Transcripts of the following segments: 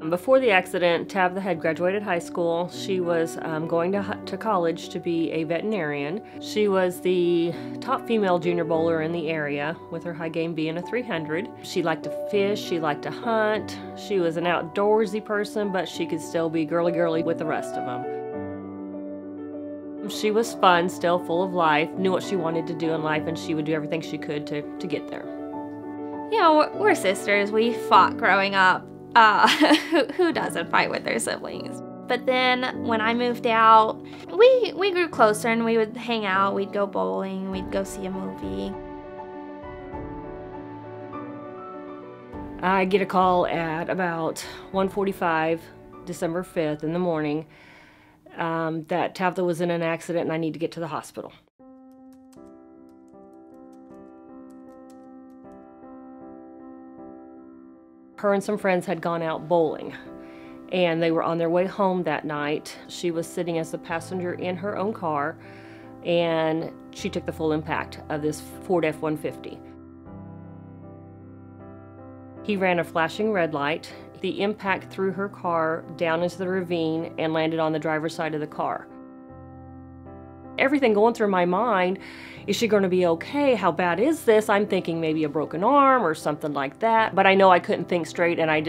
Before the accident, Tabitha had graduated high school. She was going to college to be a veterinarian. She was the top female junior bowler in the area, with her high game being a 300. She liked to fish, she liked to hunt. She was an outdoorsy person, but she could still be girly with the rest of them. She was fun, still full of life, knew what she wanted to do in life, and she would do everything she could to get there. You know, we're sisters. We fought growing up. Who doesn't fight with their siblings? But then when I moved out, we grew closer and we would hang out. We'd go bowling, we'd go see a movie. I get a call at about 1:45, December 5th in the morning, that Tabitha was in an accident and I need to get to the hospital. Her and some friends had gone out bowling, and they were on their way home that night. She was sitting as the passenger in her own car, and she took the full impact of this Ford F-150. He ran a flashing red light. The impact threw her car down into the ravine and landed on the driver's side of the car. Everything going through my mind, is she going to be okay? How bad is this? I'm thinking maybe a broken arm or something like that. But I know I couldn't think straight, and I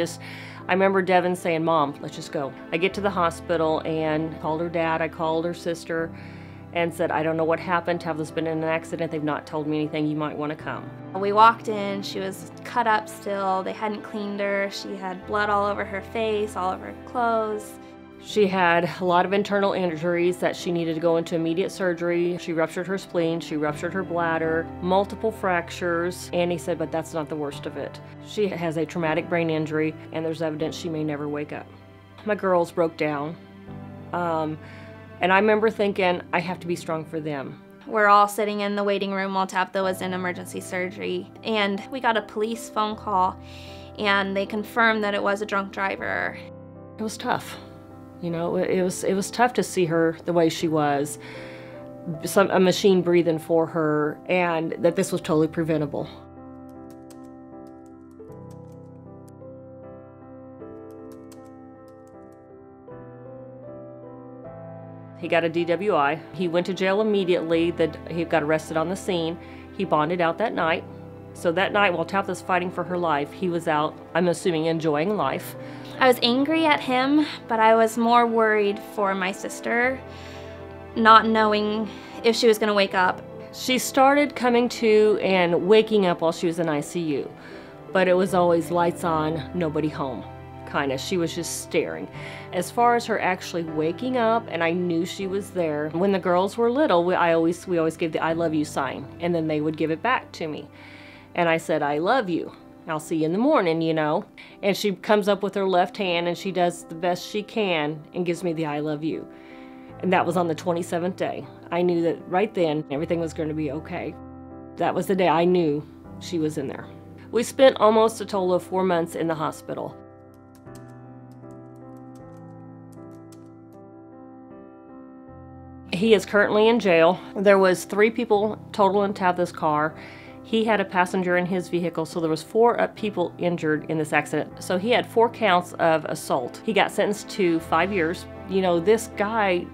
remember Devin saying, "Mom, let's just go." I get to the hospital and called her dad, I called her sister, and said, "I don't know what happened. Tabitha's been in an accident. They've not told me anything. You might want to come." We walked in, she was cut up still. They hadn't cleaned her. She had blood all over her face, all over her clothes. She had a lot of internal injuries that she needed to go into immediate surgery. She ruptured her spleen, she ruptured her bladder, multiple fractures, and he said, but that's not the worst of it. She has a traumatic brain injury, and there's evidence she may never wake up. My girls broke down, and I remember thinking, I have to be strong for them. We're all sitting in the waiting room while Tabitha was in emergency surgery, and we got a police phone call, and they confirmed that it was a drunk driver. It was tough. You know, it was tough to see her the way she was, a machine breathing for her, and that this was totally preventable. He got a DWI. He went to jail immediately. He got arrested on the scene. He bonded out that night. So that night, while Tabitha's fighting for her life, he was out, I'm assuming, enjoying life. I was angry at him, but I was more worried for my sister, not knowing if she was going to wake up. She started coming to and waking up while she was in ICU, but it was always lights on, nobody home, kind of. She was just staring. As far as her actually waking up, and I knew she was there, when the girls were little, we always gave the I love you sign, and then they would give it back to me. And I said, I love you. I'll see you in the morning, you know. And she comes up with her left hand and she does the best she can and gives me the I love you. And that was on the 27th day. I knew that right then everything was going to be okay. That was the day I knew she was in there. We spent almost a total of 4 months in the hospital. He is currently in jail. There was 3 people total in Tabitha's car. He had a passenger in his vehicle, so there was 4 people injured in this accident. So he had 4 counts of assault. He got sentenced to 5 years. You know, this guy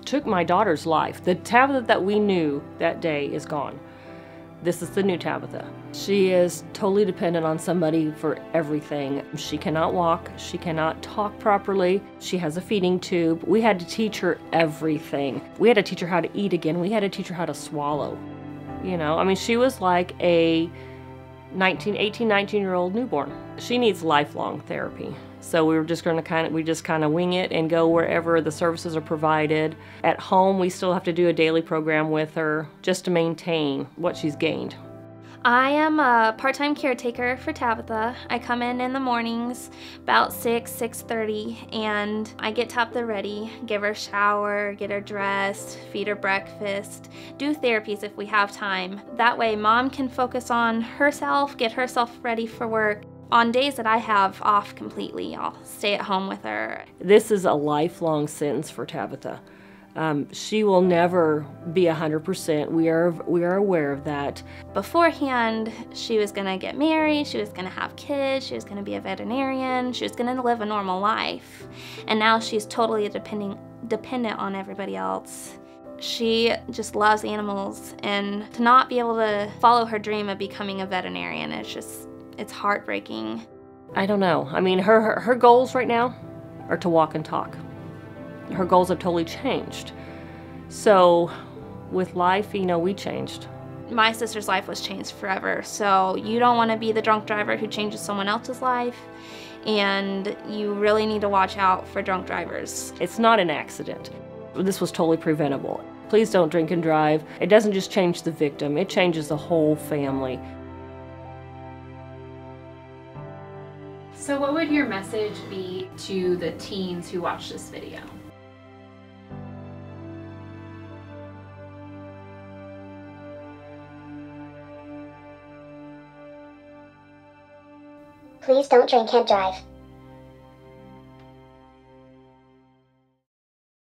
took my daughter's life. The Tabitha that we knew that day is gone. This is the new Tabitha. She is totally dependent on somebody for everything. She cannot walk, she cannot talk properly, she has a feeding tube. We had to teach her everything. We had to teach her how to eat again. We had to teach her how to swallow. You know, I mean, she was like a 18, 19-year-old newborn. She needs lifelong therapy. So we were just going to kind of wing it and go wherever the services are provided. At home, we still have to do a daily program with her just to maintain what she's gained. I am a part-time caretaker for Tabitha. I come in the mornings about 6:30, and I get Tabitha ready, give her a shower, get her dressed, feed her breakfast, do therapies if we have time. That way Mom can focus on herself, get herself ready for work. On days that I have off completely, I'll stay at home with her. This is a lifelong sentence for Tabitha. She will never be 100%. We are aware of that. Beforehand, she was gonna get married, she was gonna have kids, she was gonna be a veterinarian, she was gonna live a normal life. And now she's totally dependent on everybody else. She just loves animals, and to not be able to follow her dream of becoming a veterinarian, it's heartbreaking. I don't know. I mean, her goals right now are to walk and talk. Her goals have totally changed. So with life, we changed. My sister's life was changed forever, so you don't want to be the drunk driver who changes someone else's life, and you really need to watch out for drunk drivers. It's not an accident. This was totally preventable. Please don't drink and drive. It doesn't just change the victim, it changes the whole family. So what would your message be to the teens who watch this video? Please don't drink and drive.